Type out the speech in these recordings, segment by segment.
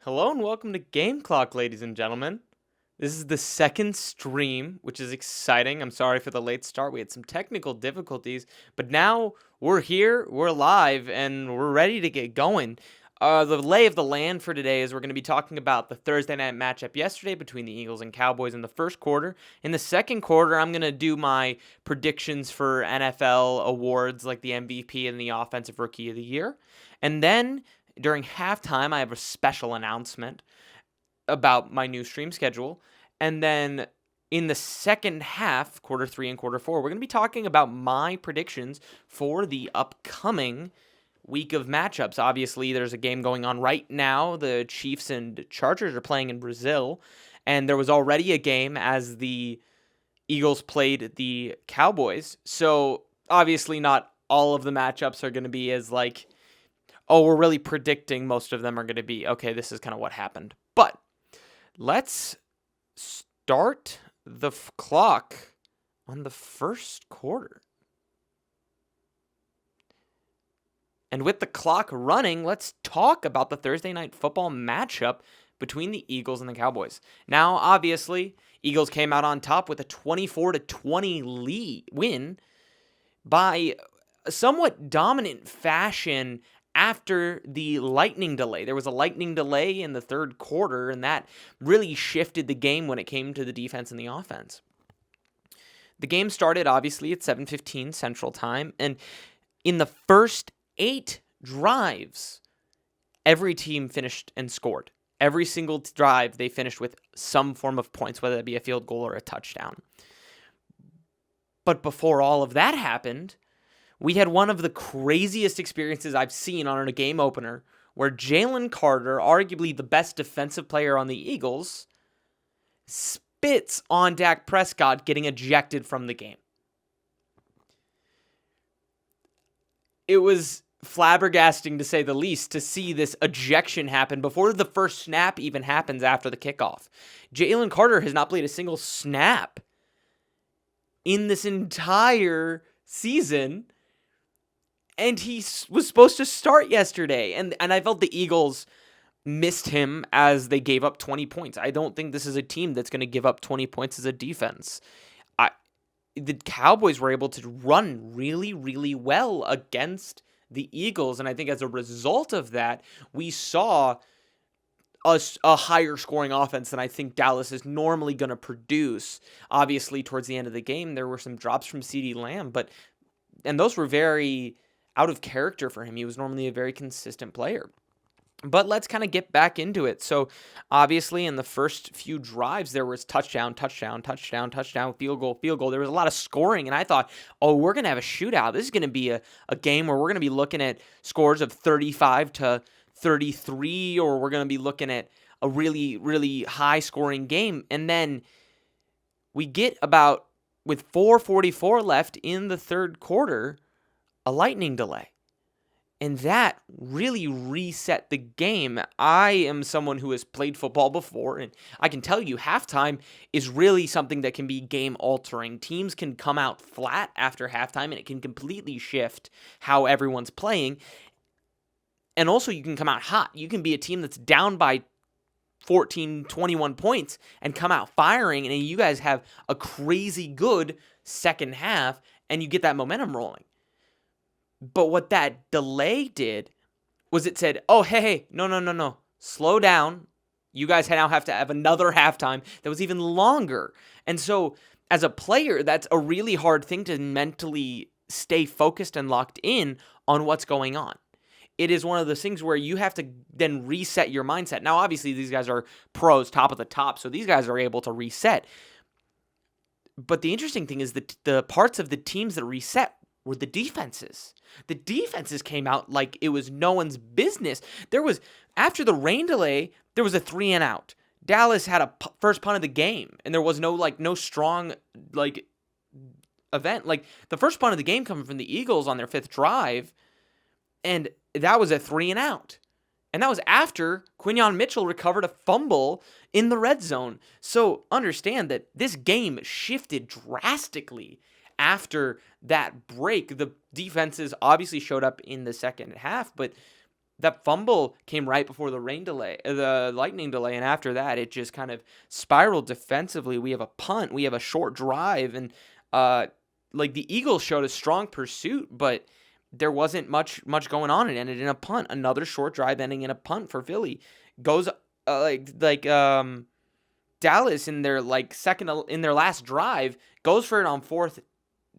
Hello and welcome to GameClock, ladies and gentlemen. This is the second stream, which is exciting. I'm sorry for the late start. We had some technical difficulties, but now we're here, we're live, and we're ready to get going. The lay of the land for today is we're going to be talking about the Thursday night matchup yesterday between the Eagles and Cowboys in the first quarter. In the second quarter, I'm going to do my predictions for NFL awards like the MVP and the Offensive Rookie of the Year. And then during halftime, I have a special announcement about my new stream schedule. And then in the second half, quarter three and quarter four, we're going to be talking about my predictions for the upcoming week of matchups. Obviously, there's a game going on right now. The Chiefs and Chargers are playing in Brazil. And there was already a game as the Eagles played the Cowboys. So obviously not all of the matchups are going to be as we're really predicting most of them are going to be, okay, this is kind of what happened. But let's start the clock on the first quarter. And with the clock running, let's talk about the Thursday night football matchup between the Eagles and the Cowboys. Now, obviously, Eagles came out on top with a 24-20 win by a somewhat dominant fashion after the lightning delay. There was a lightning delay in the third quarter, and that really shifted the game when it came to the defense and the offense. The game started, obviously, at 7:15 Central Time, and in the first 8 drives, every team finished and scored. Every single drive, they finished with some form of points, whether it be a field goal or a touchdown. But before all of that happened, we had one of the craziest experiences I've seen on a game opener where Jalen Carter, arguably the best defensive player on the Eagles, spits on Dak Prescott getting ejected from the game. It was flabbergasting, to say the least, to see this ejection happen before the first snap even happens after the kickoff. Jalen Carter has not played a single snap in this entire season, and he was supposed to start yesterday. And I felt the Eagles missed him as they gave up 20 points. I don't think this is a team that's going to give up 20 points as a defense. The Cowboys were able to run really, really well against the Eagles. And I think as a result of that, we saw a higher scoring offense than I think Dallas is normally going to produce. Obviously, towards the end of the game, there were some drops from CeeDee Lamb, and those were very out of character for him. He was normally a very consistent player. But let's kind of get back into it. So obviously in the first few drives, there was touchdown, field goal. There was a lot of scoring, and I thought, we're going to have a shootout. This is going to be a game where we're going to be looking at scores of 35-33, or we're going to be looking at a really, really high-scoring game. And then we get about, with 4:44 left in the third quarter, a lightning delay. And that really reset the game. I am someone who has played football before, and I can tell you halftime is really something that can be game-altering. Teams can come out flat after halftime, and it can completely shift how everyone's playing. And also, you can come out hot. You can be a team that's down by 14, 21 points and come out firing, and you guys have a crazy good second half, and you get that momentum rolling. But what that delay did was it said, hey, no, slow down. You guys now have to have another halftime that was even longer. And so as a player, that's a really hard thing to mentally stay focused and locked in on what's going on. It is one of those things where you have to then reset your mindset. Now, obviously, these guys are pros, top of the top, so these guys are able to reset. But the interesting thing is that the parts of the teams that reset were the defenses. The defenses came out like it was no one's business. After the rain delay, there was a 3-and-out. Dallas had a first punt of the game, and there was no strong event. The first punt of the game coming from the Eagles on their 5th drive, and that was a 3-and-out. And that was after Quinyon Mitchell recovered a fumble in the red zone. So understand that this game shifted drastically after that break. The defenses obviously showed up in the second half, but that fumble came right before the lightning delay, and after that, it just kind of spiraled defensively. We have a punt, we have a short drive, and like the Eagles showed a strong pursuit, but there wasn't much going on. It ended in a punt, another short drive ending in a punt for Philly. Goes Dallas in their in their last drive goes for it on fourth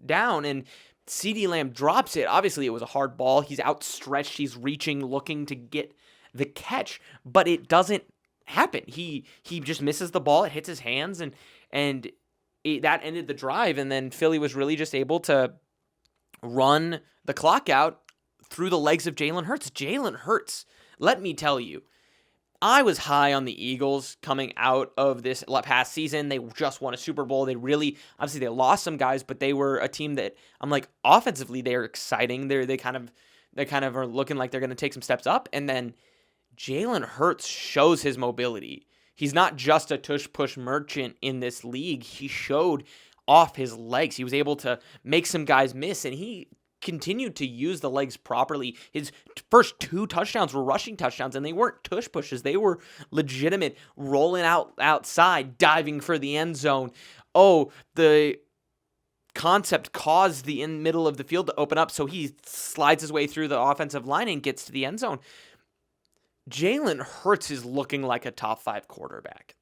down, and CeeDee Lamb drops it. Obviously, it was a hard ball. He's outstretched. He's reaching, looking to get the catch, but it doesn't happen. He just misses the ball. It hits his hands, and that ended the drive. And then Philly was really just able to run the clock out through the legs of Jalen Hurts. Jalen Hurts, let me tell you, I was high on the Eagles coming out of this past season. They just won a Super Bowl. Obviously they lost some guys, but they were a team that I'm like, offensively they're exciting. They kind of are looking like they're going to take some steps up. And then Jalen Hurts shows his mobility. He's not just a tush-push merchant in this league. He showed off his legs. He was able to make some guys miss, and he continued to use the legs properly. His first 2 touchdowns were rushing touchdowns, and they weren't tush pushes. They were legitimate rolling outside, diving for the end zone. Oh, the concept caused the middle of the field to open up, so he slides his way through the offensive line and gets to the end zone. Jalen Hurts is looking like a top 5 quarterback.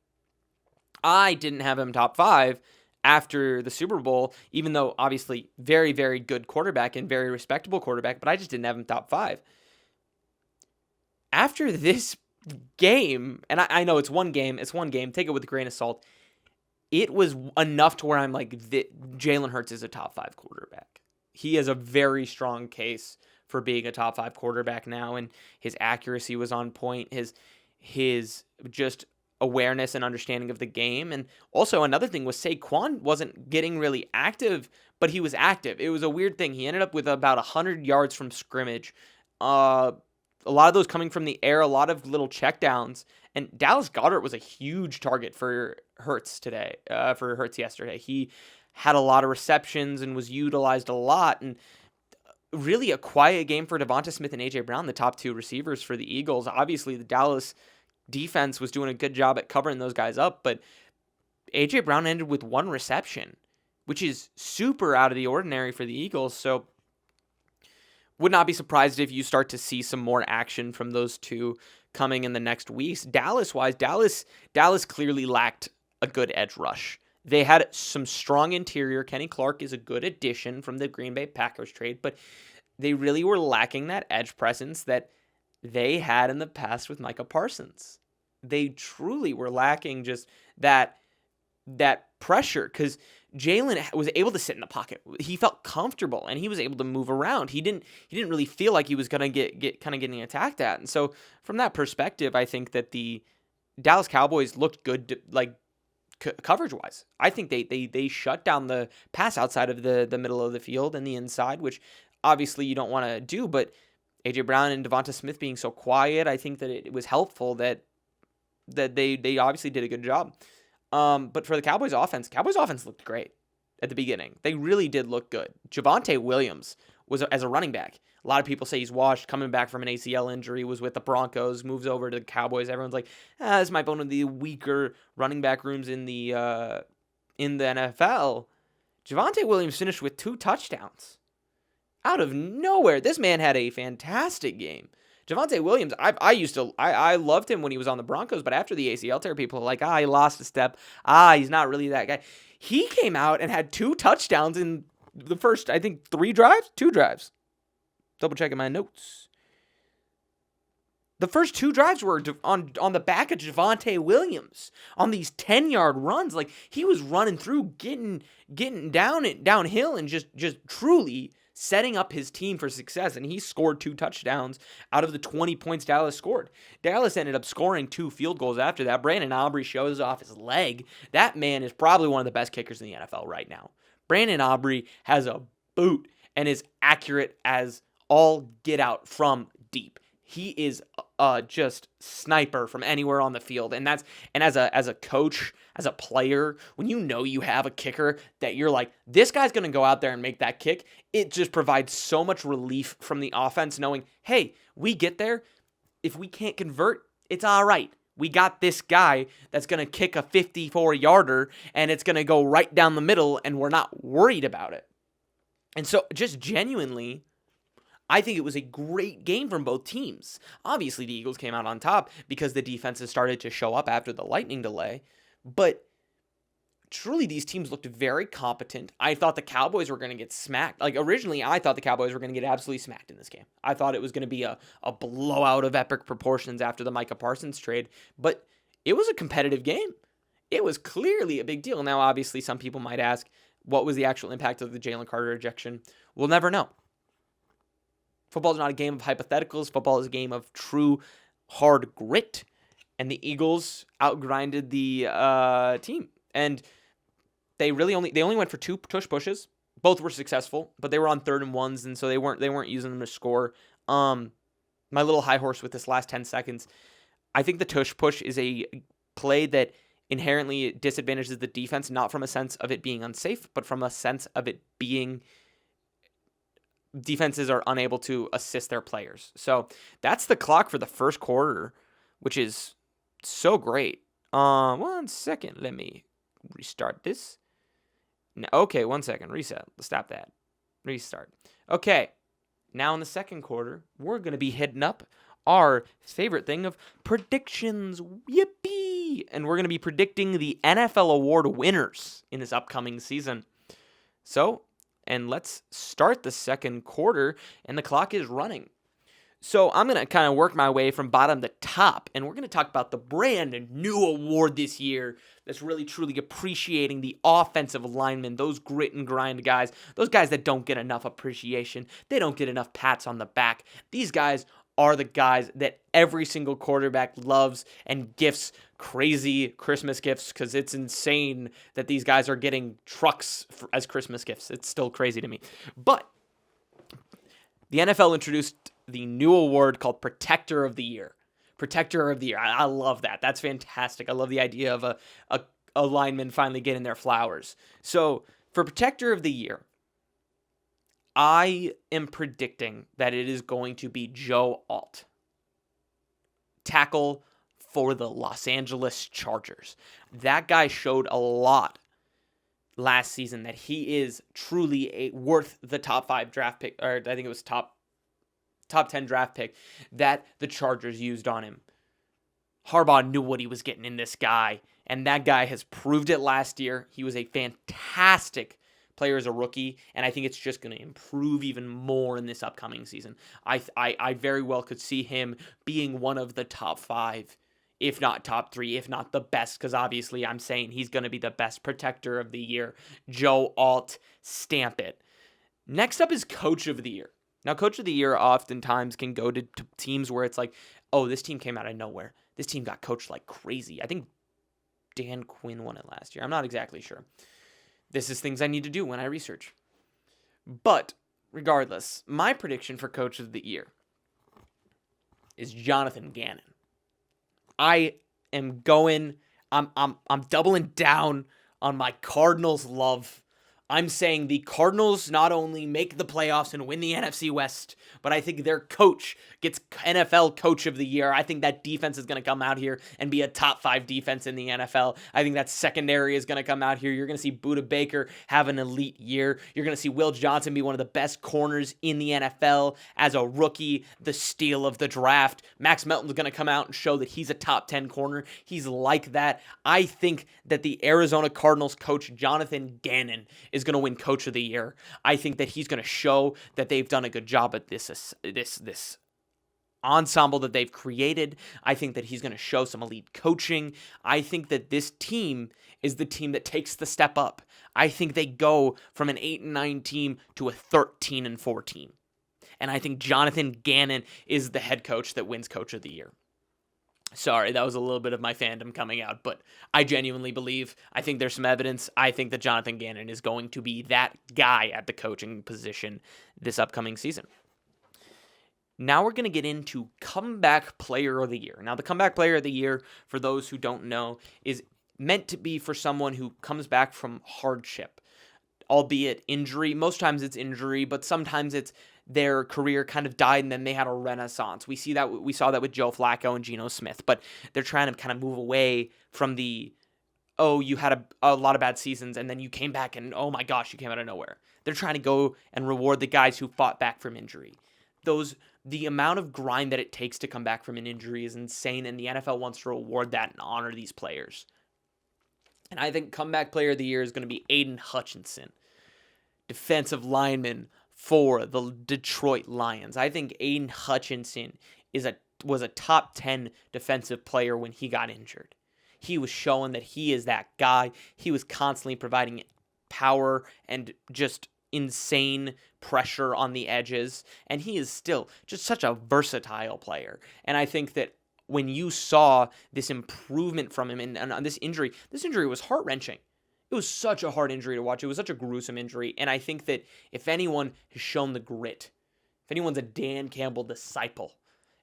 I didn't have him top 5 after the Super Bowl, even though obviously very, very good quarterback and very respectable quarterback, but I just didn't have him top 5. After this game, and I know it's one game, take it with a grain of salt, it was enough to where I'm like, Jalen Hurts is a top 5 quarterback. He has a very strong case for being a top 5 quarterback now, and his accuracy was on point, his just awareness and understanding of the game. And also another thing was Saquon wasn't getting really active, but he was active. It was a weird thing. He ended up with about 100 yards from scrimmage. A lot of those coming from the air, a lot of little checkdowns. And Dallas Goedert was a huge target for Hurts yesterday. He had a lot of receptions and was utilized a lot. And really a quiet game for Devonta Smith and A.J. Brown, the top 2 receivers for the Eagles. Obviously, the Dallas defense was doing a good job at covering those guys up, but A.J. Brown ended with 1 reception, which is super out of the ordinary for the Eagles. So would not be surprised if you start to see some more action from those 2 coming in the next weeks. Dallas-wise, Dallas clearly lacked a good edge rush. They had some strong interior. Kenny Clark is a good addition from the Green Bay Packers trade, but they really were lacking that edge presence that they had in the past with Micah Parsons. They truly were lacking just that pressure, because Jalen was able to sit in the pocket. He felt comfortable and he was able to move around. He didn't really feel like he was gonna get kind of getting attacked at. And so from that perspective, I think that the Dallas Cowboys looked good, coverage wise. I think they shut down the pass outside of the middle of the field and the inside, which obviously you don't want to do, but A.J. Brown and Devonta Smith being so quiet, I think that it was helpful that they obviously did a good job. But for the Cowboys offense looked great at the beginning. They really did look good. Javonte Williams was, as a running back, a lot of people say he's washed, coming back from an ACL injury, was with the Broncos, moves over to the Cowboys. Everyone's like, this might be one of the weaker running back rooms in the NFL. Javonte Williams finished with 2 touchdowns. Out of nowhere, this man had a fantastic game. Javonte Williams, I loved him when he was on the Broncos, but after the ACL tear, people are like, he lost a step. He's not really that guy. He came out and had 2 touchdowns in the first, I think, 2 drives. Double checking my notes. The first 2 drives were on the back of Javonte Williams on these 10-yard runs. Like, he was running through, getting downhill, and just truly setting up his team for success, and he scored 2 touchdowns out of the 20 points Dallas scored. Dallas ended up scoring 2 field goals after that. Brandon Aubrey shows off his leg. That man is probably one of the best kickers in the NFL right now. Brandon Aubrey has a boot and is accurate as all get out from deep. He is just sniper from anywhere on the field, and as a coach, as a player, when you know you have a kicker that you're like, this guy's going to go out there and make that kick, it just provides so much relief from the offense, knowing, hey, we get there, if we can't convert, it's all right. We got this guy that's going to kick a 54-yarder, and it's going to go right down the middle, and we're not worried about it. And so just genuinely, I think it was a great game from both teams. Obviously, the Eagles came out on top because the defenses started to show up after the lightning delay, but truly, these teams looked very competent. I thought the Cowboys were going to get smacked. Like, originally, I thought the Cowboys were going to get absolutely smacked in this game. I thought it was going to be a blowout of epic proportions after the Micah Parsons trade, but it was a competitive game. It was clearly a big deal. Now, obviously, some people might ask, what was the actual impact of the Jalen Carter ejection? We'll never know. Football is not a game of hypotheticals. Football is a game of true hard grit, and the Eagles outgrinded the team. And they only went for 2 tush pushes. Both were successful, but they were on 3rd and 1s, and so they weren't using them to score. My little high horse with this last 10 seconds. I think the tush push is a play that inherently disadvantages the defense, not from a sense of it being unsafe, but from a sense of it being defenses are unable to assist their players. So that's the clock for the first quarter, which is so great. 1 second. Let me restart this. No, okay, 1 second. Reset. Stop that. Restart. Okay. Now in the second quarter, we're going to be hitting up our favorite thing of predictions. Yippee! And we're going to be predicting the NFL award winners in this upcoming season. So, and let's start the second quarter, and the clock is running. So I'm going to kind of work my way from bottom to top, and we're going to talk about the brand new award this year that's really truly appreciating the offensive linemen, those grit and grind guys, those guys that don't get enough appreciation. They don't get enough pats on the back. These guys are the guys that every single quarterback loves and gifts crazy Christmas gifts, because it's insane that these guys are getting trucks as Christmas gifts. It's still crazy to me. But the NFL introduced the new award called Protector of the Year. Protector of the Year. I love that. That's fantastic. I love the idea of a lineman finally getting their flowers. So for Protector of the Year, I am predicting that it is going to be Joe Alt, tackle for the Los Angeles Chargers. That guy showed a lot last season that he is truly worth the top 5 draft pick, or I think it was top 10 draft pick that the Chargers used on him. Harbaugh knew what he was getting in this guy, and that guy has proved it last year. He was a fantastic player as a rookie, and I think it's just going to improve even more in this upcoming season. I very well could see him being one of the top 5, if not top 3, if not the best, because obviously I'm saying he's going to be the best Protector of the Year. Joe Alt, stamp it. Next up is Coach of the Year. Now, Coach of the Year oftentimes can go to teams where it's like, oh, this team came out of nowhere. This team got coached like crazy. I think Dan Quinn won it last year. I'm not exactly sure. This is things I need to do when I research. But regardless, my prediction for Coach of the Year is Jonathan Gannon. I am going, I'm doubling down on my Cardinals love. I'm saying the Cardinals not only make the playoffs and win the NFC West, but I think their coach gets NFL Coach of the Year. I think that defense is going to come out here and be a top 5 defense in the NFL. I think that secondary is going to come out here. You're going to see Budda Baker have an elite year. You're going to see Will Johnson be one of the best corners in the NFL as a rookie, the steal of the draft. Max Melton's going to come out and show that he's a top 10 corner. He's like that. I think that the Arizona Cardinals coach, Jonathan Gannon, is going to win Coach of the Year. I think that he's going to show that they've done a good job at this ensemble that they've created. I think that he's going to show some elite coaching. I think that this team is the team that takes the step up. I think they go from an 8-9 team to a 13-4 team. And I think Jonathan Gannon is the head coach that wins Coach of the Year. Sorry, that was a little bit of my fandom coming out, but I genuinely believe, I think there's some evidence, I think that Jonathan Gannon is going to be that guy at the coaching position this upcoming season. Now we're going to get into Comeback Player of the Year. Now, the Comeback Player of the Year, for those who don't know, is meant to be for someone who comes back from hardship, albeit injury. Most times it's injury, but sometimes it's their career kind of died and then they had a renaissance. We saw that with Joe Flacco and Geno Smith, but they're trying to kind of move away from the, oh, you had a lot of bad seasons and then you came back and oh my gosh, you came out of nowhere. They're trying to go and reward the guys who fought back from injury. The amount of grind that it takes to come back from an injury is insane, and the NFL wants to reward that and honor these players. And I think comeback player of the year is going to be Aiden Hutchinson, defensive lineman for the Detroit Lions. I think Aiden Hutchinson was a top 10 defensive player when he got injured. He was showing that he is that guy. He was constantly providing power and just insane pressure on the edges, and he is still just such a versatile player. And I think that when you saw this improvement from him and this injury was heart-wrenching. It was such a hard injury to watch. It was such a gruesome injury, and I think that if anyone has shown the grit, if anyone's a Dan Campbell disciple,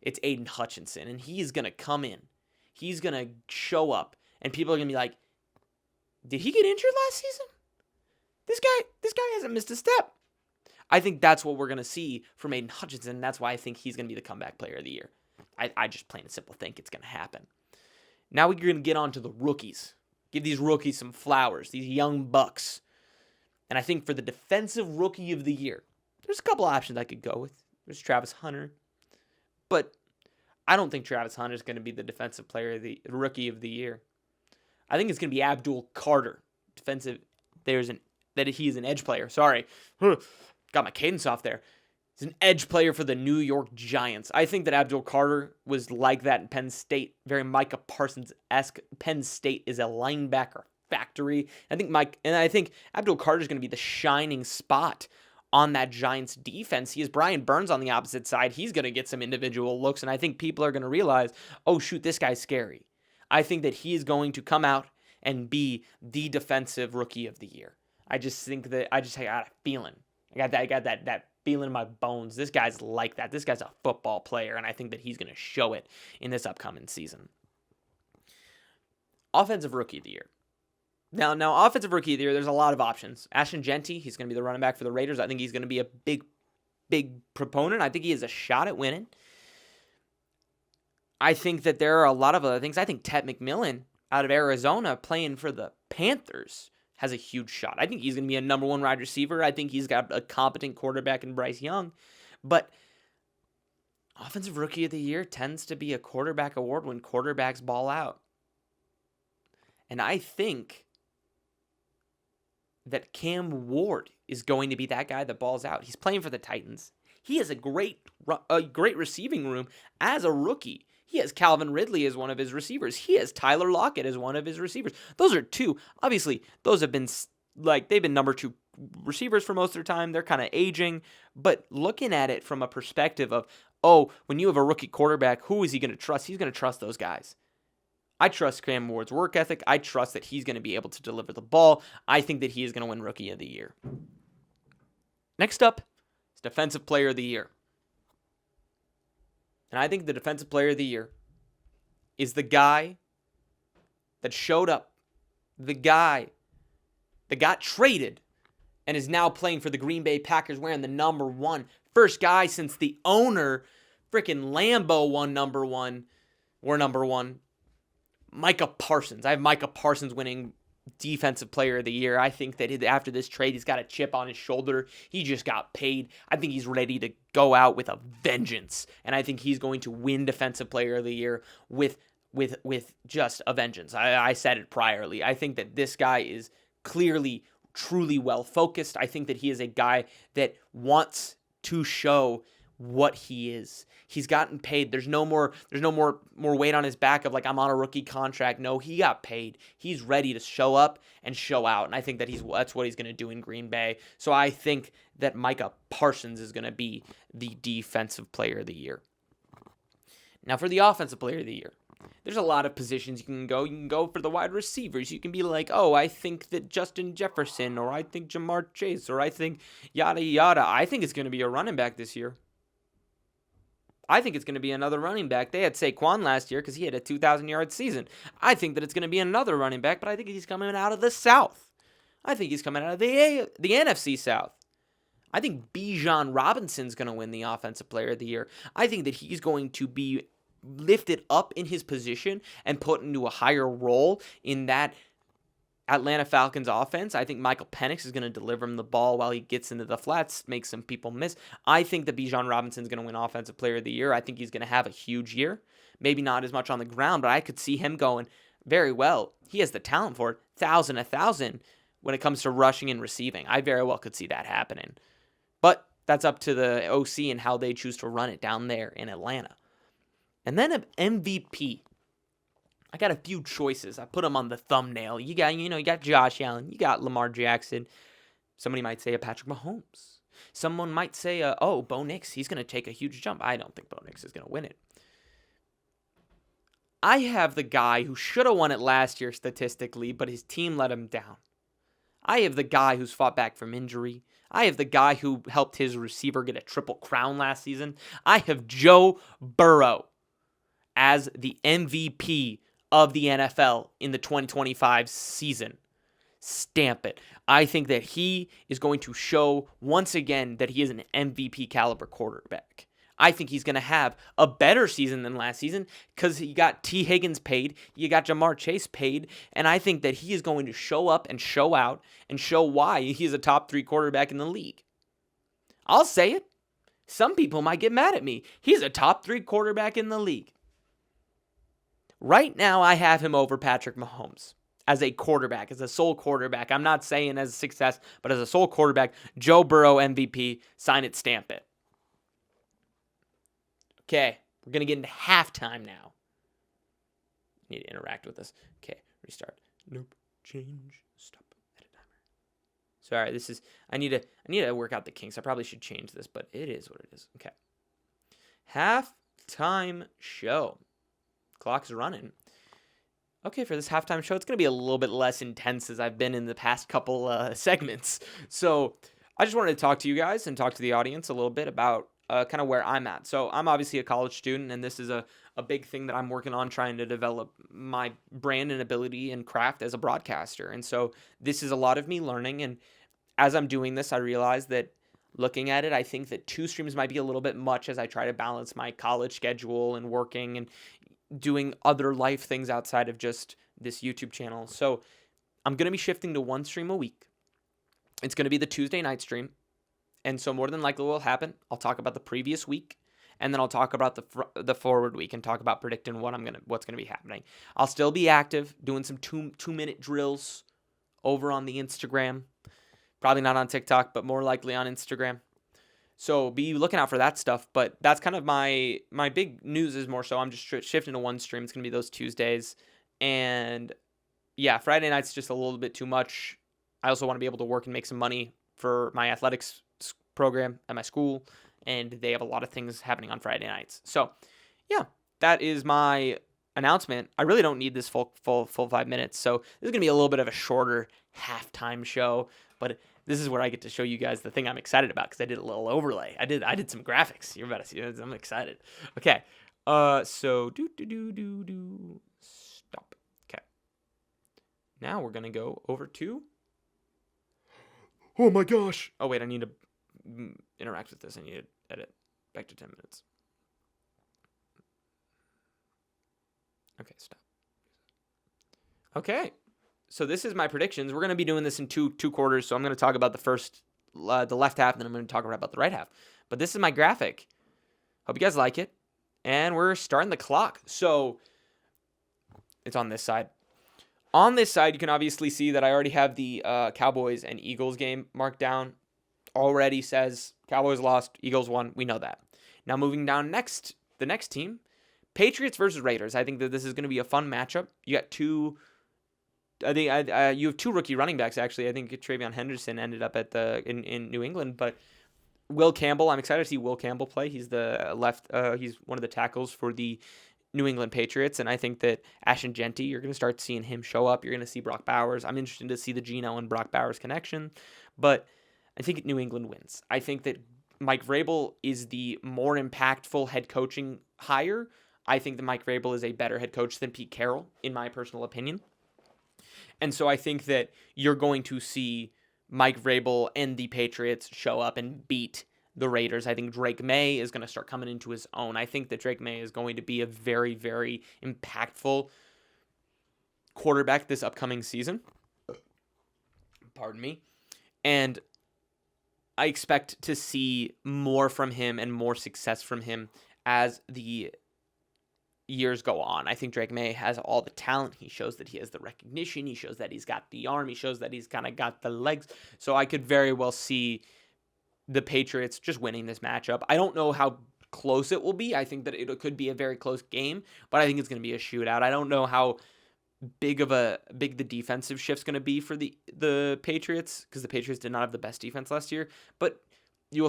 it's Aiden Hutchinson, and he's going to come in. He's going to show up, and people are going to be like, did he get injured last season? This guy hasn't missed a step. I think that's what we're going to see from Aiden Hutchinson. That's why I think he's going to be the comeback player of the year. I just plain and simple think it's going to happen. Now we're going to get on to the rookies. Give these rookies some flowers, these young bucks. And I think for the defensive rookie of the year, there's a couple options I could go with. There's Travis Hunter. But I don't think Travis Hunter is going to be the defensive player of the rookie of the year. I think it's going to be Abdul Carter. He's an edge player. Sorry. Got my cadence off there. He's an edge player for the New York Giants. I think that Abdul Carter was like that in Penn State. Very Micah Parsons-esque. Penn State is a linebacker factory. I think Abdul Carter is going to be the shining spot on that Giants defense. He has Brian Burns on the opposite side. He's going to get some individual looks, and I think people are going to realize, oh, shoot, this guy's scary. I think that he is going to come out and be the defensive rookie of the year. I got a feeling. I got that feeling in my bones. This guy's like that. This guy's a football player, and I think that he's going to show it in this upcoming season. Offensive rookie of the year. Now, offensive rookie of the year, there's a lot of options. Ashton Jeanty, he's going to be the running back for the Raiders. I think he's going to be a big proponent. I think he has a shot at winning. I think that there are a lot of other things. I think Ted McMillan out of Arizona playing for the Panthers has a huge shot. I think he's going to be a number one wide receiver. I think he's got a competent quarterback in Bryce Young. But offensive rookie of the year tends to be a quarterback award when quarterbacks ball out. And I think that Cam Ward is going to be that guy that balls out. He's playing for the Titans. He has a great receiving room as a rookie. He has Calvin Ridley as one of his receivers. He has Tyler Lockett as one of his receivers. Those are two. Obviously, those have been, they've been number two receivers for most of their time. They're kind of aging. But looking at it from a perspective of, when you have a rookie quarterback, who is he going to trust? He's going to trust those guys. I trust Cam Ward's work ethic. I trust that he's going to be able to deliver the ball. I think that he is going to win Rookie of the Year. Next up is Defensive Player of the Year. And I think the Defensive Player of the Year is the guy that showed up, the guy that got traded and is now playing for the Green Bay Packers wearing the number 1. First guy since the owner, freaking Lambeau, won number 1. We're number 1. Micah Parsons. I have Micah Parsons winning Defensive Player of the Year. I think that after this trade, he's got a chip on his shoulder. He just got paid. I think he's ready to go out with a vengeance, and I think he's going to win Defensive Player of the Year with just a vengeance. I said it priorly. I think that this guy is clearly, truly well-focused. I think that he is a guy that wants to show what he is. He's gotten paid. There's no more weight on his back of I'm on a rookie contract. No, he got paid. He's ready to show up and show out. And I think that that's what he's going to do in Green Bay. So I think that Micah Parsons is going to be the Defensive Player of the Year. Now for the Offensive Player of the Year. There's a lot of positions you can go. You can go for the wide receivers. You can be like, I think that Justin Jefferson, or I think Jamar Chase, or I think yada yada. I think it's going to be a running back this year. I think it's going to be another running back. They had Saquon last year because he had a 2,000-yard season. I think that it's going to be another running back, but I think he's coming out of the South. I think he's coming out of the NFC South. I think Bijan Robinson's going to win the Offensive Player of the Year. I think that he's going to be lifted up in his position and put into a higher role in that Atlanta Falcons offense. I think Michael Penix is going to deliver him the ball while he gets into the flats, make some people miss. I think that Bijan Robinson's going to win Offensive Player of the Year. I think he's going to have a huge year. Maybe not as much on the ground, but I could see him going very well. He has the talent for it. 1,000 when it comes to rushing and receiving. I very well could see that happening. But that's up to the OC and how they choose to run it down there in Atlanta. And then an MVP. I got a few choices. I put them on the thumbnail. You got Josh Allen. You got Lamar Jackson. Somebody might say a Patrick Mahomes. Someone might say, Bo Nix. He's going to take a huge jump. I don't think Bo Nix is going to win it. I have the guy who should have won it last year statistically, but his team let him down. I have the guy who's fought back from injury. I have the guy who helped his receiver get a triple crown last season. I have Joe Burrow as the MVP of the NFL in the 2025 season. Stamp it. I think that he is going to show once again that he is an MVP caliber quarterback. I think he's going to have a better season than last season because you got T. Higgins paid, you got Jamar Chase paid, and I think that he is going to show up and show out and show why he is a top 3 quarterback in the league. I'll say it. Some people might get mad at me. He's a top 3 quarterback in the league. Right now, I have him over Patrick Mahomes as a quarterback, as a sole quarterback. I'm not saying as a success, but as a sole quarterback, Joe Burrow MVP, sign it, stamp it. Okay, we're going to get into halftime now. Need to interact with this. Okay, restart. Nope, change, stop, edit timer. Sorry, I need to work out the kinks. I probably should change this, but it is what it is. Okay. Halftime show. Clock's running. Okay, for this halftime show, it's going to be a little bit less intense as I've been in the past couple segments. So I just wanted to talk to you guys and talk to the audience a little bit about kind of where I'm at. So I'm obviously a college student, and this is a big thing that I'm working on, trying to develop my brand and ability and craft as a broadcaster. And so this is a lot of me learning. And as I'm doing this, I realize that looking at it, I think that 2 streams might be a little bit much as I try to balance my college schedule and working and doing other life things outside of just this YouTube channel. So I'm going to be shifting to 1 stream a week. It's going to be the Tuesday night stream. And so more than likely what will happen, I'll talk about the previous week, and then I'll talk about the forward week and talk about predicting what's going to be happening. I'll still be active, doing some 2-minute drills over on the Instagram. Probably not on TikTok, but more likely on Instagram. So be looking out for that stuff. But that's kind of my big news is more so I'm just shifting to 1 stream. It's going to be those Tuesdays. And yeah, Friday night's just a little bit too much. I also want to be able to work and make some money for my athletics program at my school. And they have a lot of things happening on Friday nights. So yeah, that is my announcement. I really don't need this full 5 minutes. So this is going to be a little bit of a shorter halftime show. But this is where I get to show you guys the thing I'm excited about because I did a little overlay. I did some graphics. You're about to see it. I'm excited. Okay. So stop. Okay. Now we're gonna go over to. Oh my gosh. Oh wait, I need to interact with this. I need to edit back to 10 minutes. Okay, stop. Okay. So this is my predictions. We're going to be doing this in two quarters. So I'm going to talk about the left half, and then I'm going to talk about the right half. But this is my graphic. Hope you guys like it. And we're starting the clock. So it's on this side. On this side, you can obviously see that I already have the Cowboys and Eagles game marked down. Already says Cowboys lost, Eagles won. We know that. Now moving down the next team, Patriots versus Raiders. I think that this is going to be a fun matchup. You got two. I think you have 2 rookie running backs, actually. I think Travion Henderson ended up in New England, but Will Campbell, I'm excited to see Will Campbell play. He's he's one of the tackles for the New England Patriots, and I think that Ashton Genty, you're going to start seeing him show up. You're going to see Brock Bowers. I'm interested to see the Geno and Brock Bowers connection, but I think New England wins. I think that Mike Vrabel is the more impactful head coaching hire. I think that Mike Vrabel is a better head coach than Pete Carroll, in my personal opinion. And so I think that you're going to see Mike Vrabel and the Patriots show up and beat the Raiders. I think Drake May is going to start coming into his own. I think that Drake May is going to be a very, very impactful quarterback this upcoming season. Pardon me. And I expect to see more from him and more success from him as the years go on. I think Drake May has all the talent. He shows that he has the recognition. He shows that he's got the arm. He shows that he's kind of got the legs. So I could very well see the Patriots just winning this matchup. I don't know how close it will be. I think that it could be a very close game, but I think it's going to be a shootout. I don't know how big the defensive shift's going to be for the Patriots, because the Patriots did not have the best defense last year, but you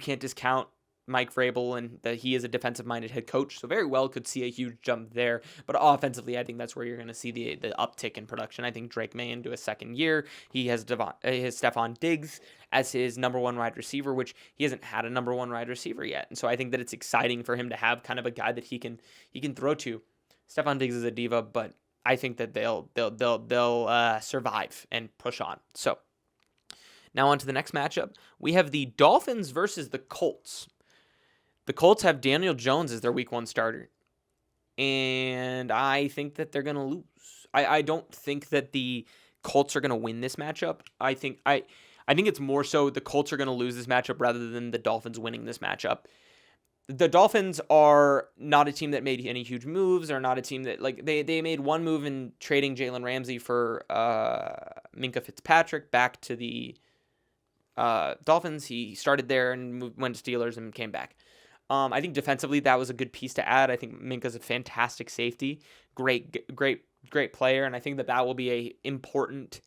can't discount Mike Vrabel and that he is a defensive-minded head coach, so very well could see a huge jump there. But offensively, I think that's where you're going to see the uptick in production. I think Drake May into his second year. He has Stephon Diggs as his number one wide receiver, which he hasn't had a number one wide receiver yet. And so I think that it's exciting for him to have kind of a guy that he can throw to. Stephon Diggs is a diva, but I think that they'll survive and push on. So now on to the next matchup. We have the Dolphins versus the Colts. The Colts have Daniel Jones as their week 1 starter, and I think that they're going to lose. I don't think that the Colts are going to win this matchup. I think it's more so the Colts are going to lose this matchup rather than the Dolphins winning this matchup. The Dolphins are not a team that made any huge moves. They're not a team that, like, they made one move in trading Jalen Ramsey for Minkah Fitzpatrick back to the Dolphins. He started there and went to Steelers and came back. I think defensively that was a good piece to add. I think Minkah's a fantastic safety, great player, and I think that will be a important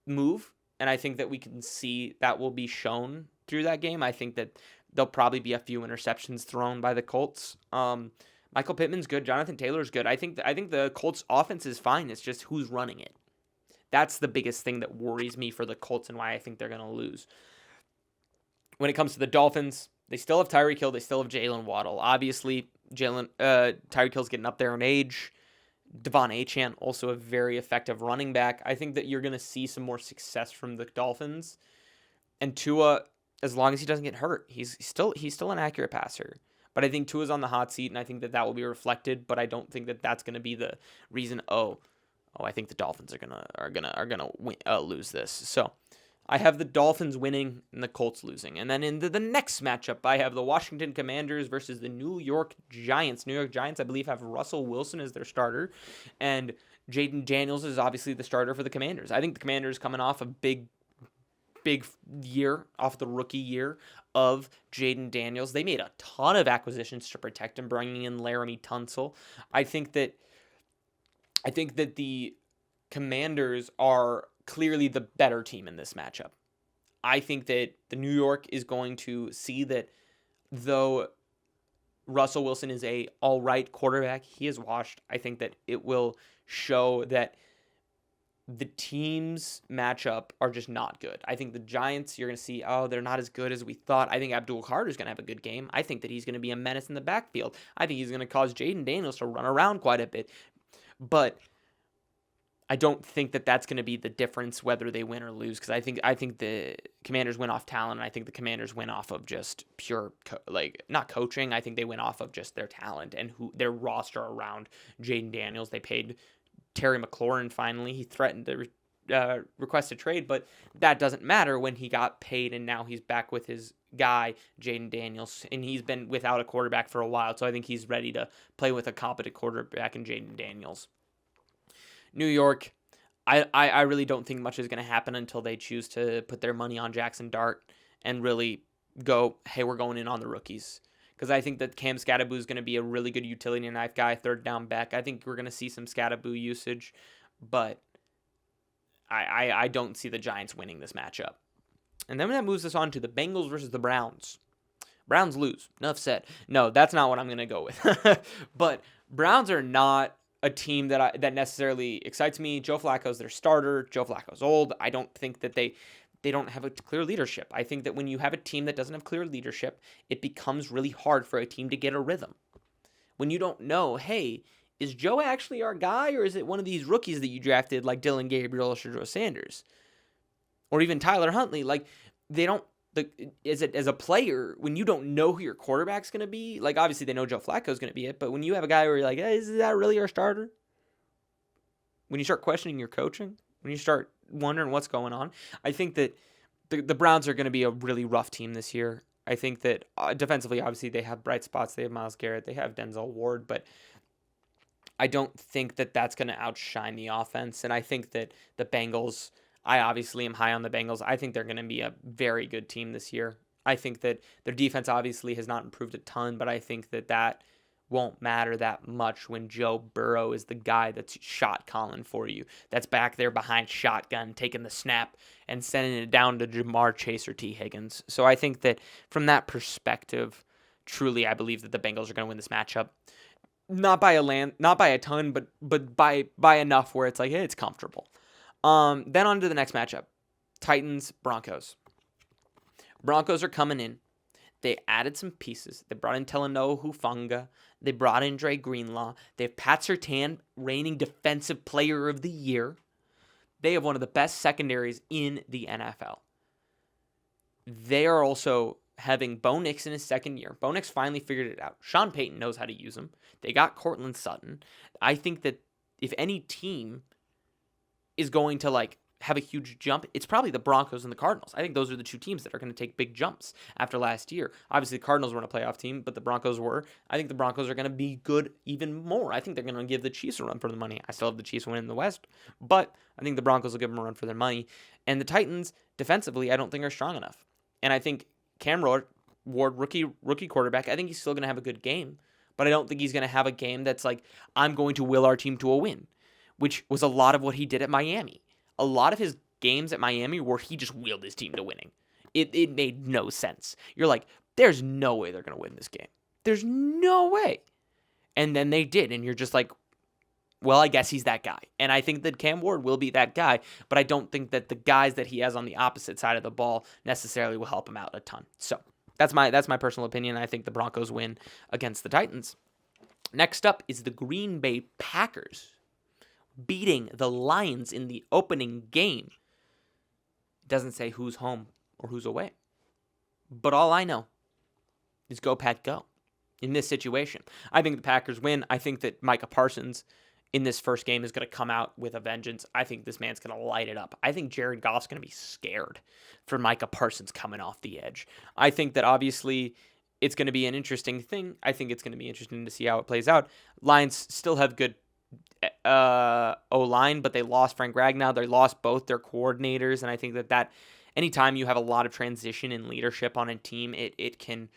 move. And I think that we can see that will be shown through that game. I think that there'll probably be a few interceptions thrown by the Colts. Michael Pittman's good. Jonathan Taylor's good. I think the Colts offense is fine. It's just who's running it. That's the biggest thing that worries me for the Colts and why I think they're going to lose. When it comes to the Dolphins, they still have Tyreek Hill. They still have Jalen Waddle. Obviously, Tyreek Hill's getting up there in age. Devon Achane, also a very effective running back. I think that you're going to see some more success from the Dolphins. And Tua, as long as he doesn't get hurt, he's still an accurate passer. But I think Tua's on the hot seat, and I think that will be reflected. But I don't think that that's going to be the reason. I think the Dolphins are gonna lose this. So I have the Dolphins winning and the Colts losing. And then in the next matchup, I have the Washington Commanders versus the New York Giants. New York Giants, I believe, have Russell Wilson as their starter, and Jaden Daniels is obviously the starter for the Commanders. I think the Commanders coming off a big year, off the rookie year of Jaden Daniels. They made a ton of acquisitions to protect him, bringing in Laramie Tunsil. I think that the Commanders are clearly the better team in this matchup. I think that the New York is going to see that though Russell Wilson is a all right quarterback, he is washed. I think that it will show that the teams matchup are just not good. I think the Giants, you're going to see, they're not as good as we thought. I think Abdul Carter's going to have a good game. I think that he's going to be a menace in the backfield. I think he's going to cause Jaden Daniels to run around quite a bit. But I don't think that that's going to be the difference whether they win or lose, because I think the Commanders win off talent, and I think the Commanders win off of just pure not coaching. I think they win off of just their talent and their roster around Jaden Daniels. They paid Terry McLaurin finally. He threatened to request a trade, but that doesn't matter when he got paid, and now he's back with his guy Jaden Daniels, and he's been without a quarterback for a while, so I think he's ready to play with a competent quarterback in Jaden Daniels. New York, I really don't think much is going to happen until they choose to put their money on Jackson Dart and really go, hey, we're going in on the rookies. Because I think that Cam Skattebo is going to be a really good utility knife guy, third down back. I think we're going to see some Skattebo usage, but I don't see the Giants winning this matchup. And then that moves us on to the Bengals versus the Browns. Browns lose. Enough said. No, that's not what I'm going to go with. But Browns are not a team that necessarily excites me. Joe Flacco's their starter. Joe Flacco's old. I don't think that they don't have a clear leadership. I think that when you have a team that doesn't have clear leadership, it becomes really hard for a team to get a rhythm. When you don't know, hey, is Joe actually our guy, or is it one of these rookies that you drafted like Dylan Gabriel or Shedeur Sanders? or even Tyler Huntley. Like, they don't, as a player, when you don't know who your quarterback's going to be, like, obviously they know Joe Flacco's going to be it, but when you have a guy where you're like, hey, is that really our starter? When you start questioning your coaching, when you start wondering what's going on, I think that the Browns are going to be a really rough team this year. I think that defensively, obviously, they have bright spots. They have Myles Garrett. They have Denzel Ward, but I don't think that that's going to outshine the offense. And I think that the Bengals, I obviously am high on the Bengals. I think they're going to be a very good team this year. I think that their defense obviously has not improved a ton, but I think that that won't matter that much when Joe Burrow is the guy that's shot calling for you, that's back there behind shotgun, taking the snap and sending it down to Jamar Chase or T. Higgins. So I think that from that perspective, truly, I believe that the Bengals are going to win this matchup. Not by a ton, but by enough where it's like, hey, it's comfortable. Then on to the next matchup, Titans Broncos. Broncos are coming in. They added some pieces. They brought in Talanoa Hufanga. They brought in Dre Greenlaw. They have Pat Surtain, reigning Defensive Player of the Year. They have one of the best secondaries in the NFL. They are also having Bo Nix in his second year. Bo Nix finally figured it out. Sean Payton knows how to use him. They got Cortland Sutton. I think that if any team is going to have a huge jump, it's probably the Broncos and the Cardinals. I think those are the two teams that are going to take big jumps after last year. Obviously, the Cardinals weren't a playoff team, but the Broncos were. I think the Broncos are going to be good even more. I think they're going to give the Chiefs a run for the money. I still have the Chiefs winning the West, but I think the Broncos will give them a run for their money. And the Titans, defensively, I don't think are strong enough. And I think Cam Ward, rookie quarterback, I think he's still going to have a good game, but I don't think he's going to have a game that's like, I'm going to will our team to a win, which was a lot of what he did at Miami. A lot of his games at Miami where he just wheeled his team to winning. It made no sense. You're like, there's no way they're going to win this game. There's no way. And then they did, and you're just like, well, I guess he's that guy. And I think that Cam Ward will be that guy, but I don't think that the guys that he has on the opposite side of the ball necessarily will help him out a ton. So that's my personal opinion. I think the Broncos win against the Titans. Next up is the Green Bay Packers beating the Lions in the opening game. It doesn't say who's home or who's away. But all I know is go Pat go in this situation. I think the Packers win. I think that Micah Parsons in this first game is going to come out with a vengeance. I think this man's going to light it up. I think Jared Goff's going to be scared for Micah Parsons coming off the edge. I think that obviously it's going to be an interesting thing. I think it's going to be interesting to see how it plays out. Lions still have good O-line, but they lost Frank Ragnow. They lost both their coordinators, and I think that anytime you have a lot of transition in leadership on a team, it can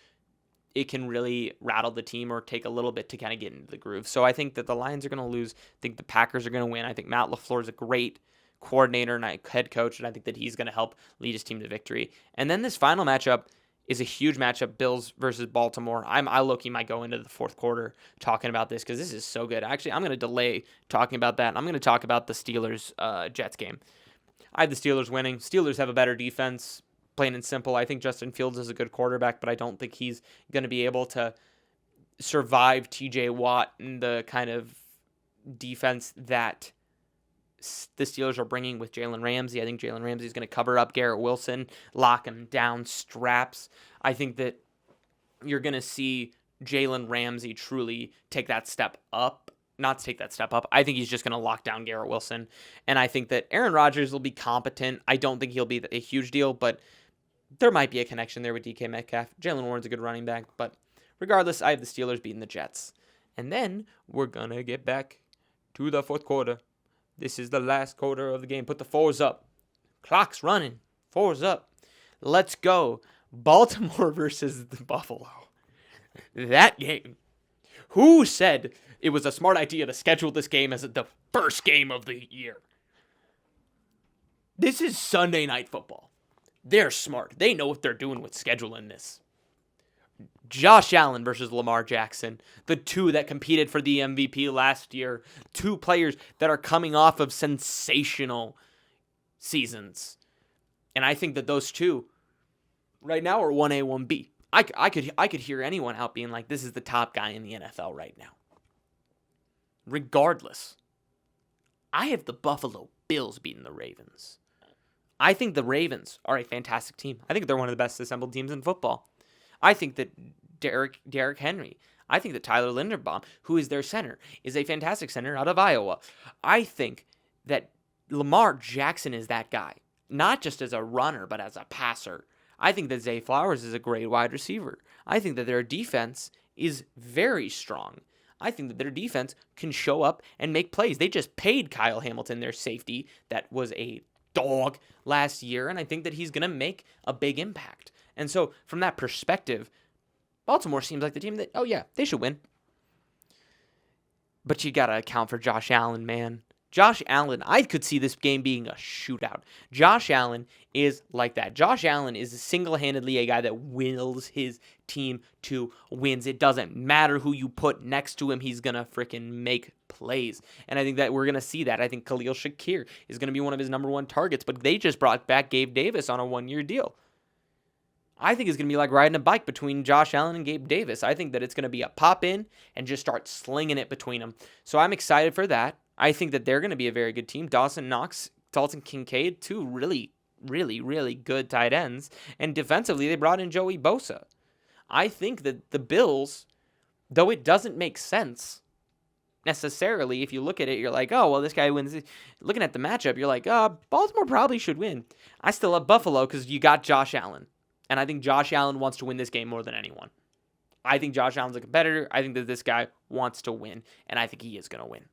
really rattle the team or take a little bit to kind of get into the groove. So I think that the Lions are going to lose. I think the Packers are going to win. I think Matt LaFleur is a great coordinator and a head coach, and I think that he's going to help lead his team to victory. And then this final matchup is a huge matchup, Bills versus Baltimore. I low-key might go into the fourth quarter talking about this because this is so good. Actually, I'm going to delay talking about that, and I'm going to talk about the Steelers-Jets game. I have the Steelers winning. Steelers have a better defense, plain and simple. I think Justin Fields is a good quarterback, but I don't think he's going to be able to survive TJ Watt and the kind of defense that the Steelers are bringing with Jalen Ramsey. I think Jalen Ramsey is going to cover up Garrett Wilson, lock him down, straps. I think that you're going to see Jalen Ramsey truly take that step up. Not to take that step up. I think he's just going to lock down Garrett Wilson. And I think that Aaron Rodgers will be competent. I don't think he'll be a huge deal, but there might be a connection there with DK Metcalf. Jalen Warren's a good running back, but regardless, I have the Steelers beating the Jets. And then we're going to get back to the fourth quarter. This is the last quarter of the game. Put the fours up. Clock's running. Fours up. Let's go. Baltimore versus the Buffalo. That game. Who said it was a smart idea to schedule this game as the first game of the year? This is Sunday Night Football. They're smart. They know what they're doing with scheduling this. Josh Allen versus Lamar Jackson, the two that competed for the MVP last year, two players that are coming off of sensational seasons. And I think that those two right now are 1A, 1B. I could hear anyone out being like, this is the top guy in the NFL right now. Regardless, I have the Buffalo Bills beating the Ravens. I think the Ravens are a fantastic team. I think they're one of the best assembled teams in football. I think that Derrick Henry, I think that Tyler Linderbaum, who is their center, is a fantastic center out of Iowa. I think that Lamar Jackson is that guy, not just as a runner, but as a passer. I think that Zay Flowers is a great wide receiver. I think that their defense is very strong. I think that their defense can show up and make plays. They just paid Kyle Hamilton, their safety, that was a dog last year, and I think that he's going to make a big impact. And so, from that perspective, Baltimore seems like the team that, oh yeah, they should win. But you got to account for Josh Allen, man. Josh Allen, I could see this game being a shootout. Josh Allen is like that. Josh Allen is single-handedly a guy that wills his team to wins. It doesn't matter who you put next to him. He's going to freaking make plays. And I think that we're going to see that. I think Khalil Shakir is going to be one of his number one targets, but they just brought back Gabe Davis on a one-year deal. I think it's going to be like riding a bike between Josh Allen and Gabe Davis. I think that it's going to be a pop in and just start slinging it between them. So I'm excited for that. I think that they're going to be a very good team. Dawson Knox, Dalton Kincaid, two really, really, really good tight ends. And defensively, they brought in Joey Bosa. I think that the Bills, though it doesn't make sense necessarily, if you look at it, you're like, oh, well, this guy wins. Looking at the matchup, you're like, Baltimore probably should win. I still love Buffalo because you got Josh Allen. And I think Josh Allen wants to win this game more than anyone. I think Josh Allen's a competitor. I think that this guy wants to win, and I think he is going to win.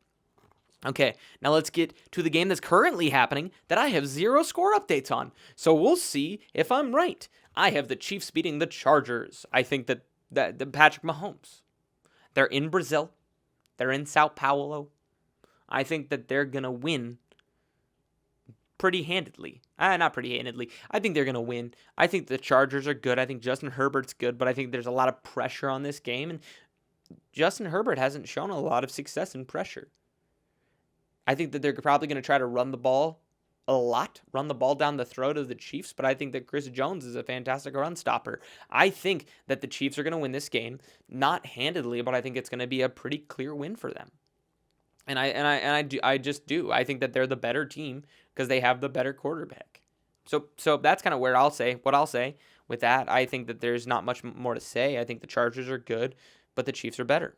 Okay, now let's get to the game that's currently happening that I have zero score updates on. So we'll see if I'm right. I have the Chiefs beating the Chargers. I think that the Patrick Mahomes, they're in Brazil. They're in Sao Paulo. I think that they're going to win pretty handedly. Not pretty handedly. I think they're going to win. I think the Chargers are good. I think Justin Herbert's good, but I think there's a lot of pressure on this game, and Justin Herbert hasn't shown a lot of success in pressure. I think that they're probably going to try to run the ball a lot, run the ball down the throat of the Chiefs, but I think that Chris Jones is a fantastic run stopper. I think that the Chiefs are going to win this game, not handedly, but I think it's going to be a pretty clear win for them. And I just do. I think that they're the better team because they have the better quarterback. So that's kind of what I'll say with that. I think that there's not much more to say. I think the Chargers are good, but the Chiefs are better.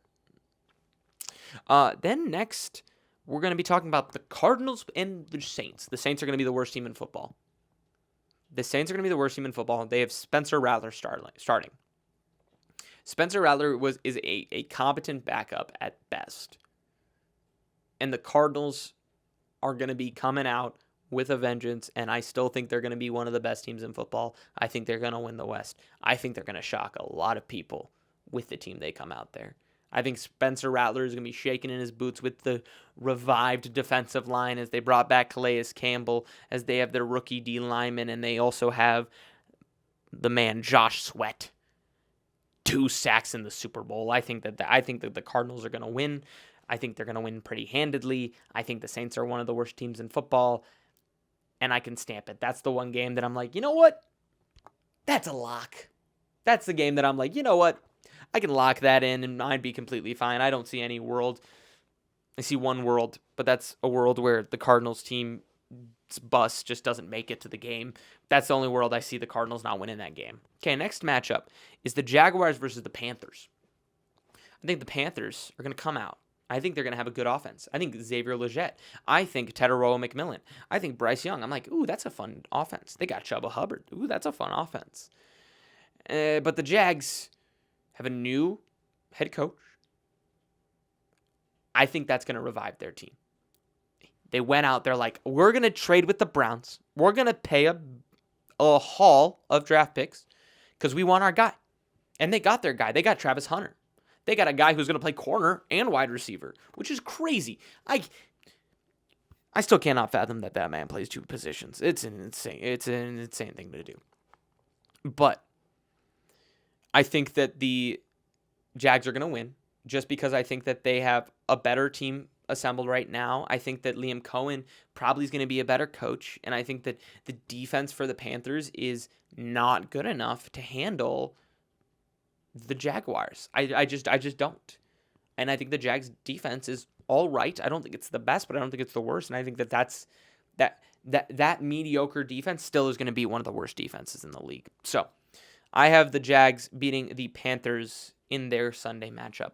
Then next, we're going to be talking about the Cardinals and the Saints. The Saints are going to be the worst team in football. The Saints are going to be the worst team in football. They have Spencer Rattler starting. Spencer Rattler is a competent backup at best. And the Cardinals are going to be coming out with a vengeance, and I still think they're going to be one of the best teams in football. I think they're going to win the West. I think they're going to shock a lot of people with the team they come out there. I think Spencer Rattler is going to be shaking in his boots with the revived defensive line as they brought back Calais Campbell, as they have their rookie D lineman, and they also have the man Josh Sweat. 2 sacks in the Super Bowl. I think that the Cardinals are going to win. I think they're going to win pretty handedly. I think the Saints are one of the worst teams in football, and I can stamp it. That's the one game that I'm like, you know what? That's a lock. That's the game that I'm like, you know what? I can lock that in, and I'd be completely fine. I don't see any world. I see one world, but that's a world where the Cardinals team's bus just doesn't make it to the game. That's the only world I see the Cardinals not winning that game. Okay, next matchup is the Jaguars versus the Panthers. I think the Panthers are going to come out. I think they're going to have a good offense. I think Xavier Legette. I think Teteroa McMillan. I think Bryce Young. I'm like, ooh, that's a fun offense. They got Chuba Hubbard. Ooh, that's a fun offense. But the Jags have a new head coach. I think that's going to revive their team. They went out there like, we're going to trade with the Browns. We're going to pay a haul of draft picks because we want our guy. And they got their guy. They got Travis Hunter. They got a guy who's going to play corner and wide receiver, which is crazy. I still cannot fathom that man plays 2 positions. It's an insane thing to do. But I think that the Jags are going to win just because I think that they have a better team assembled right now. I think that Liam Cohen probably is going to be a better coach, and I think that the defense for the Panthers is not good enough to handle the Jaguars. I just don't. And I think the Jags defense is all right. I don't think it's the best, but I don't think it's the worst. And I think that that mediocre defense still is going to be one of the worst defenses in the league. So I have the Jags beating the Panthers in their Sunday matchup.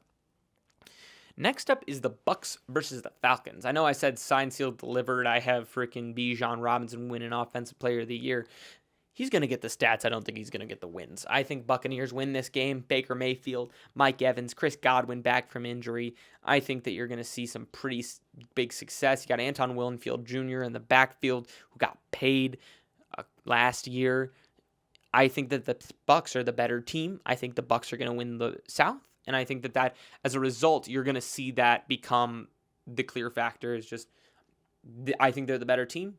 Next up is the Bucks versus the Falcons. I know I said signed, sealed, delivered. I have freaking Bijan Robinson winning Offensive Player of the Year. He's going to get the stats. I don't think he's going to get the wins. I think Buccaneers win this game. Baker Mayfield, Mike Evans, Chris Godwin back from injury. I think that you're going to see some pretty big success. You got Anton Winfield Jr. in the backfield who got paid last year. I think that the Bucs are the better team. I think the Bucs are going to win the South. And I think that as a result, you're going to see that become the clear factor. Is just, I think they're the better team.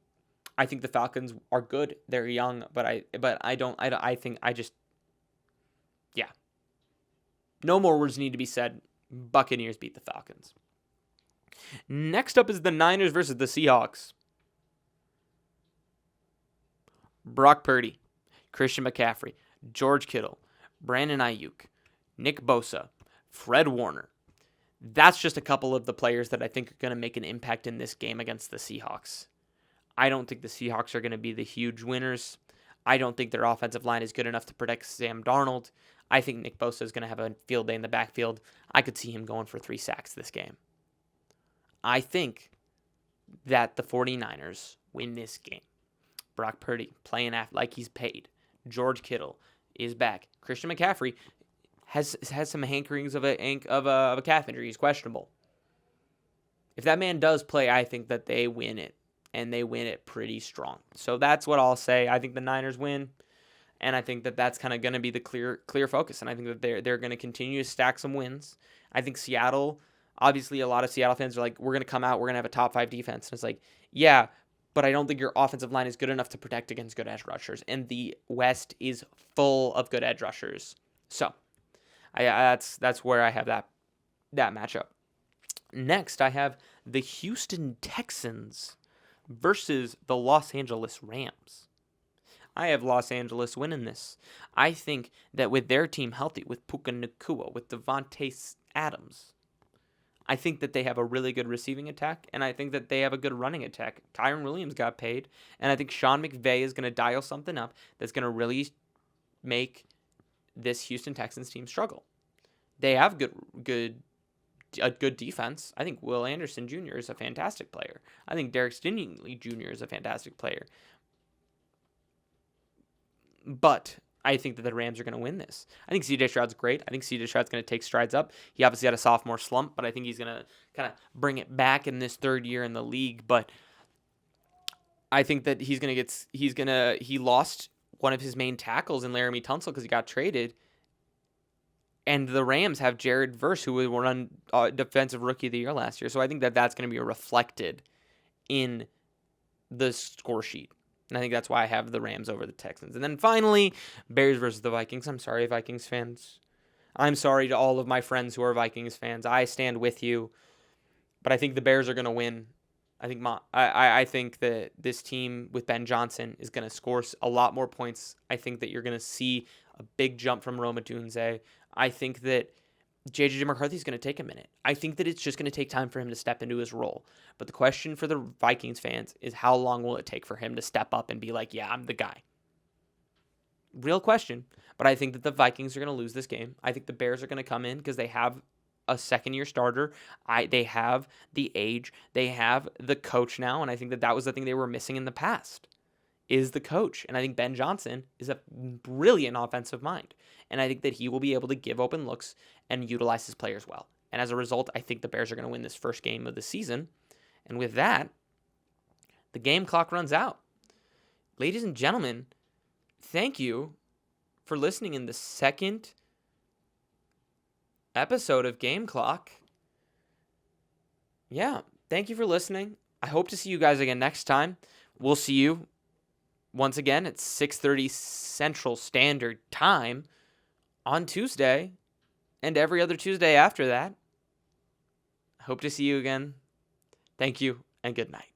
I think the Falcons are good. They're young, but yeah. No more words need to be said. Buccaneers beat the Falcons. Next up is the Niners versus the Seahawks. Brock Purdy, Christian McCaffrey, George Kittle, Brandon Ayuk, Nick Bosa, Fred Warner. That's just a couple of the players that I think are going to make an impact in this game against the Seahawks. I don't think the Seahawks are going to be the huge winners. I don't think their offensive line is good enough to protect Sam Darnold. I think Nick Bosa is going to have a field day in the backfield. I could see him going for 3 sacks this game. I think that the 49ers win this game. Brock Purdy playing like he's paid. George Kittle is back. Christian McCaffrey has some hankerings of a calf injury. He's questionable. If that man does play, I think that they win it. And they win it pretty strong. So that's what I'll say. I think the Niners win, and I think that that's kind of going to be the clear focus. And I think that they're going to continue to stack some wins. I think Seattle, obviously a lot of Seattle fans are like, we're going to come out, we're going to have a top 5 defense. And it's like, yeah, but I don't think your offensive line is good enough to protect against good edge rushers. And the West is full of good edge rushers. So that's where I have that matchup. Next, I have the Houston Texans versus the Los Angeles Rams. I have Los Angeles winning this. I think that with their team healthy, with Puka Nacua, with Devontae Adams, I think that they have a really good receiving attack, and I think that they have a good running attack. Tyron Williams got paid, and I think Sean McVay is going to dial something up that's going to really make this Houston Texans team struggle. They have a good defense. I think Will Anderson Jr. is a fantastic player. I think Derek Stingley Jr. is a fantastic player. But I think that the Rams are going to win this. I think C.J. Stroud's great. I think C.J. Stroud's going to take strides up. He obviously had a sophomore slump, but I think he's going to kind of bring it back in this third year in the league. But I think that he lost one of his main tackles in Laramie Tunsil because he got traded. And the Rams have Jared Verse, who won Defensive Rookie of the Year last year. So I think that that's going to be reflected in the score sheet. And I think that's why I have the Rams over the Texans. And then finally, Bears versus the Vikings. I'm sorry, Vikings fans. I'm sorry to all of my friends who are Vikings fans. I stand with you. But I think the Bears are going to win. I think that this team with Ben Johnson is going to score a lot more points. I think that you're going to see a big jump from Roma Dunze. I think that J.J. McCarthy is going to take a minute. I think that it's just going to take time for him to step into his role. But the question for the Vikings fans is how long will it take for him to step up and be like, yeah, I'm the guy? Real question. But I think that the Vikings are going to lose this game. I think the Bears are going to come in because they have a second-year starter. They have the age. They have the coach now. And I think that was the thing they were missing in the past, is the coach. And I think Ben Johnson is a brilliant offensive mind. And I think that he will be able to give open looks and utilize his players well. And as a result, I think the Bears are going to win this first game of the season. And with that, the game clock runs out. Ladies and gentlemen, thank you for listening in the second episode of Game Clock. Yeah, thank you for listening. I hope to see you guys again next time. We'll see you once again at 6:30 Central Standard Time on Tuesday and every other Tuesday after that. I hope to see you again. Thank you and good night.